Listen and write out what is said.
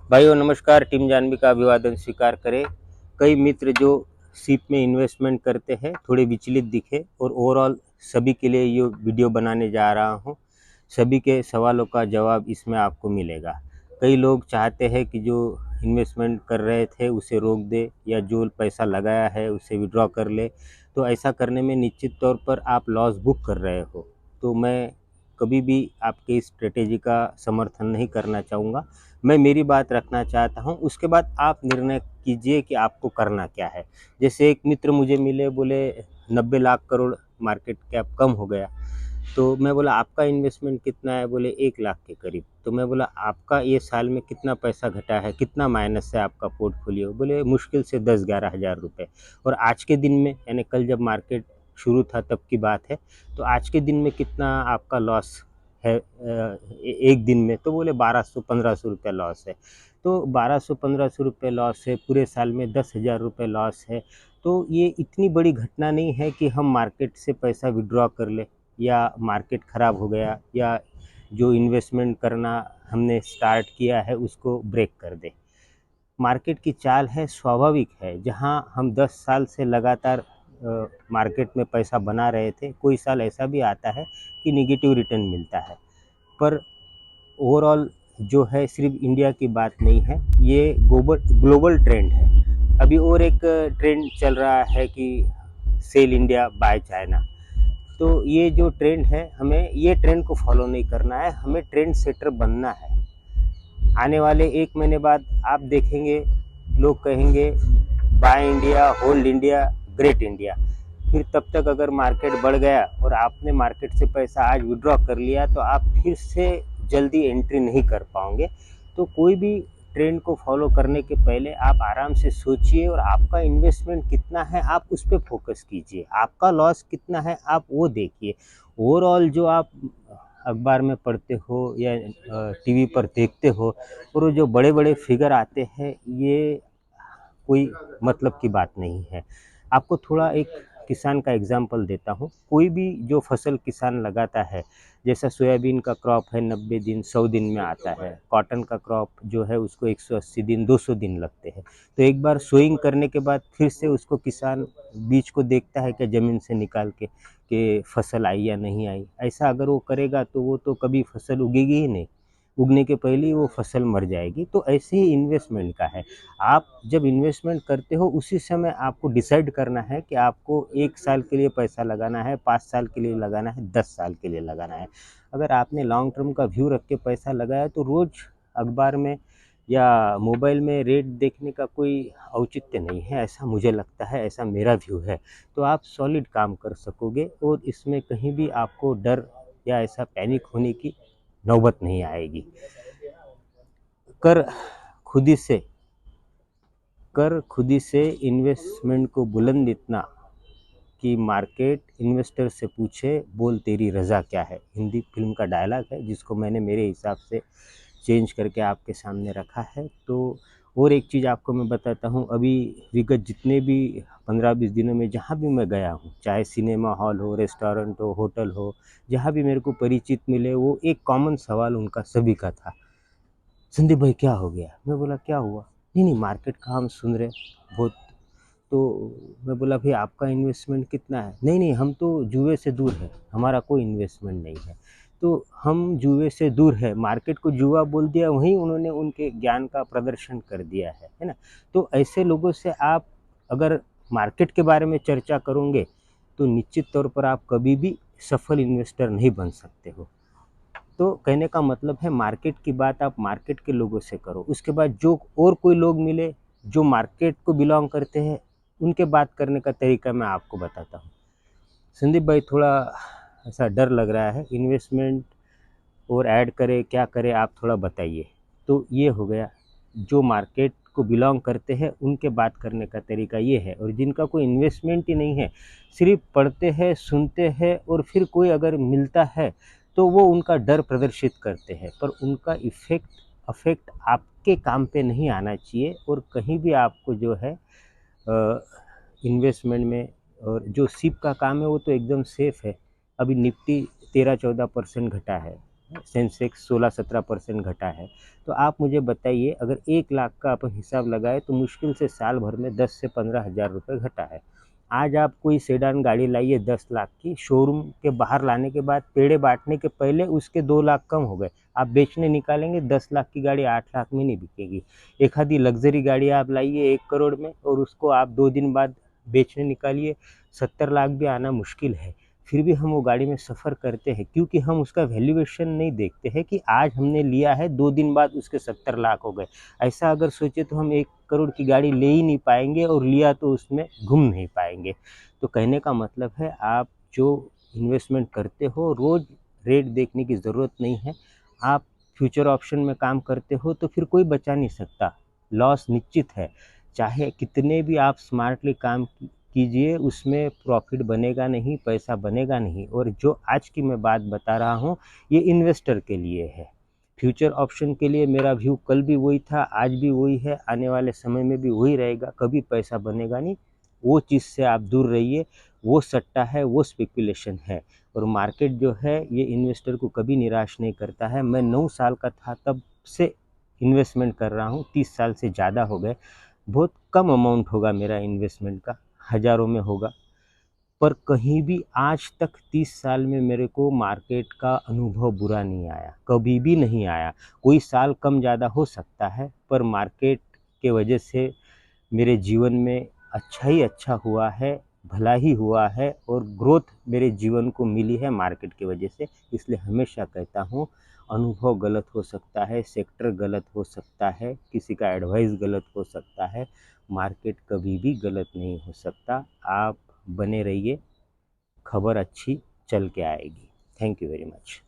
भाइयों नमस्कार। टीम जानवी का अभिवादन स्वीकार करें। कई मित्र जो सिप में इन्वेस्टमेंट करते हैं थोड़े विचलित दिखे और ओवरऑल सभी के लिए ये वीडियो बनाने जा रहा हूँ। सभी के सवालों का जवाब इसमें आपको मिलेगा। कई लोग चाहते हैं कि जो इन्वेस्टमेंट कर रहे थे उसे रोक दे या जो पैसा लगाया है उसे विड्रॉ कर ले। तो ऐसा करने में निश्चित तौर पर आप लॉस बुक कर रहे हो। तो मैं कभी भी आपकी इस स्ट्रेटेजी का समर्थन नहीं करना चाहूँगा। मैं मेरी बात रखना चाहता हूँ, उसके बाद आप निर्णय कीजिए कि आपको करना क्या है। जैसे एक मित्र मुझे मिले, बोले 90 लाख करोड़ मार्केट कैप कम हो गया। तो मैं बोला आपका इन्वेस्टमेंट कितना है? बोले 1 लाख के करीब। तो मैं बोला आपका ये साल में कितना पैसा घटा है, कितना माइनस है आपका पोर्टफोलियो? बोले मुश्किल से 10-11 हज़ार रुपये। और आज के दिन में यानी कल जब मार्केट शुरू था तब की बात है, तो आज के दिन में कितना आपका लॉस है एक दिन में? तो बोले 1200-1500 रुपये लॉस है। तो 1200-1500 रुपये लॉस है, पूरे साल में 10,000 रुपये लॉस है। तो ये इतनी बड़ी घटना नहीं है कि हम मार्केट से पैसा विड्रॉ कर ले या मार्केट ख़राब हो गया या जो इन्वेस्टमेंट करना हमने स्टार्ट किया है उसको ब्रेक कर दे। मार्केट की चाल है, स्वाभाविक है। जहाँ हम 10 साल से लगातार मार्केट में पैसा बना रहे थे, कोई साल ऐसा भी आता है कि नेगेटिव रिटर्न मिलता है। पर ओवरऑल जो है सिर्फ इंडिया की बात नहीं है, ये ग्लोबल ट्रेंड है। अभी और एक ट्रेंड चल रहा है कि सेल इंडिया बाय चाइना। तो ये जो ट्रेंड है, हमें ये ट्रेंड को फॉलो नहीं करना है, हमें ट्रेंड सेटर बनना है। आने वाले 1 महीने बाद आप देखेंगे लोग कहेंगे by India, hold India, great India. फिर तब तक अगर मार्केट बढ़ गया और आपने मार्केट से पैसा आज विड्रॉ कर लिया तो आप फिर से जल्दी एंट्री नहीं कर पाओगे। तो कोई भी ट्रेंड को फॉलो करने के पहले आप आराम से सोचिए और आपका इन्वेस्टमेंट कितना है आप उस पर फोकस कीजिए, आपका लॉस कितना है आप वो देखिए। ओवरऑल जो आप अखबार में पढ़ते हो या टीवी पर देखते हो और वो जो बड़े बड़े फिगर आते हैं, ये कोई मतलब की बात नहीं है। आपको थोड़ा एक किसान का एग्जांपल देता हूँ। कोई भी जो फसल किसान लगाता है, जैसा सोयाबीन का क्रॉप है 90 दिन 100 दिन में आता है, कॉटन का क्रॉप जो है उसको 180 दिन 200 दिन लगते हैं। तो एक बार सोइंग करने के बाद फिर से उसको किसान बीज को देखता है कि ज़मीन से निकाल के कि फसल आई या नहीं आई। ऐसा अगर वो करेगा तो वो तो कभी फसल उगेगी ही नहीं, उगने के पहले ही वो फसल मर जाएगी। तो ऐसे ही इन्वेस्टमेंट का है। आप जब इन्वेस्टमेंट करते हो उसी समय आपको डिसाइड करना है कि आपको 1 साल के लिए पैसा लगाना है, 5 साल के लिए लगाना है, 10 साल के लिए लगाना है। अगर आपने लॉन्ग टर्म का व्यू रख के पैसा लगाया तो रोज़ अखबार में या मोबाइल में रेट देखने का कोई औचित्य नहीं है, ऐसा मुझे लगता है, ऐसा मेरा व्यू है। तो आप सॉलिड काम कर सकोगे और इसमें कहीं भी आपको डर या ऐसा पैनिक होने की नौबत नहीं आएगी। कर खुदी से कर खुदी से इन्वेस्टमेंट को बुलंद इतना कि मार्केट इन्वेस्टर से पूछे बोल तेरी रज़ा क्या है। हिंदी फिल्म का डायलॉग है जिसको मैंने मेरे हिसाब से चेंज करके आपके सामने रखा है। तो और एक चीज़ आपको मैं बताता हूँ, अभी विगत जितने भी 15-20 दिनों में जहाँ भी मैं गया हूँ, चाहे सिनेमा हॉल हो, रेस्टोरेंट हो, होटल हो, जहाँ भी मेरे को परिचित मिले, वो एक कॉमन सवाल उनका सभी का था, संदीप भाई क्या हो गया? मैं बोला क्या हुआ? नहीं नहीं, मार्केट का हम सुन रहे बहुत। तो मैं बोला भाई आपका इन्वेस्टमेंट कितना है? नहीं नहीं, हम तो जुए से दूर है, हमारा कोई इन्वेस्टमेंट नहीं है। तो हम जुए से दूर है, मार्केट को जुआ बोल दिया, वहीं उन्होंने उनके ज्ञान का प्रदर्शन कर दिया है ना। तो ऐसे लोगों से आप अगर मार्केट के बारे में चर्चा करोगे तो निश्चित तौर पर आप कभी भी सफल इन्वेस्टर नहीं बन सकते हो। तो कहने का मतलब है मार्केट की बात आप मार्केट के लोगों से करो, उसके बाद जो और कोई लोग मिले जो मार्केट को बिलोंग करते हैं उनके बात करने का तरीका मैं आपको बताता हूँ। संदीप भाई थोड़ा ऐसा डर लग रहा है, इन्वेस्टमेंट और ऐड करें क्या करें आप थोड़ा बताइए। तो ये हो गया, जो मार्केट को बिलोंग करते हैं उनके बात करने का तरीका ये है। और जिनका कोई इन्वेस्टमेंट ही नहीं है, सिर्फ पढ़ते हैं सुनते हैं और फिर कोई अगर मिलता है तो वो उनका डर प्रदर्शित करते हैं, पर उनका अफेक्ट आपके काम पे नहीं आना चाहिए। और कहीं भी आपको जो है इन्वेस्टमेंट में, और जो सिप का काम है वो तो एकदम सेफ है। अभी निफ्टी 13-14% घटा है, सेंसेक्स 16-17% घटा है। तो आप मुझे बताइए, अगर 1 लाख का अपन हिसाब लगाए तो मुश्किल से साल भर में 10 से 15,000 रुपये घटा है। आज आप कोई सेडान गाड़ी लाइए 10 लाख की, शोरूम के बाहर लाने के बाद पेड़े बाँटने के पहले उसके 2 लाख कम हो गए। आप बेचने निकालेंगे 10 लाख की गाड़ी 8 लाख में नहीं बिकेगी। एक आधी लग्ज़री गाड़ी आप लाइए 1 करोड़ में और उसको आप 2 दिन बाद बेचने निकालिए, 70 लाख भी आना मुश्किल है। फिर भी हम वो गाड़ी में सफ़र करते हैं क्योंकि हम उसका वैल्यूएशन नहीं देखते हैं कि आज हमने लिया है 2 दिन बाद उसके 70 लाख हो गए। ऐसा अगर सोचे तो हम 1 करोड़ की गाड़ी ले ही नहीं पाएँगे और लिया तो उसमें घूम नहीं पाएँगे। तो कहने का मतलब है, आप जो इन्वेस्टमेंट करते हो रोज़ रेट देखने की ज़रूरत नहीं है। आप फ्यूचर ऑप्शन में काम करते हो तो फिर कोई बचा नहीं सकता, लॉस निश्चित है। चाहे कितने भी आप स्मार्टली काम कीजिए, उसमें प्रॉफिट बनेगा नहीं, पैसा बनेगा नहीं। और जो आज की मैं बात बता रहा हूँ, ये इन्वेस्टर के लिए है। फ्यूचर ऑप्शन के लिए मेरा व्यू कल भी वही था, आज भी वही है, आने वाले समय में भी वही रहेगा। कभी पैसा बनेगा नहीं, वो चीज़ से आप दूर रहिए। वो सट्टा है, वो स्पेकुलेशन है। और मार्केट जो है ये इन्वेस्टर को कभी निराश नहीं करता है। मैं 9 साल का था तब से इन्वेस्टमेंट कर रहा हूँ, 30 साल से ज़्यादा हो गए। बहुत कम अमाउंट होगा मेरा इन्वेस्टमेंट का, हज़ारों में होगा, पर कहीं भी आज तक 30 साल में मेरे को मार्केट का अनुभव बुरा नहीं आया, कभी भी नहीं आया। कोई साल कम ज़्यादा हो सकता है, पर मार्केट के वजह से मेरे जीवन में अच्छा ही अच्छा हुआ है, भला ही हुआ है और ग्रोथ मेरे जीवन को मिली है मार्केट की वजह से। इसलिए हमेशा कहता हूँ, अनुभव गलत हो सकता है, सेक्टर गलत हो सकता है, किसी का एडवाइस गलत हो सकता है, मार्केट कभी भी गलत नहीं हो सकता। आप बने रहिए, खबर अच्छी चल के आएगी। Thank you very much.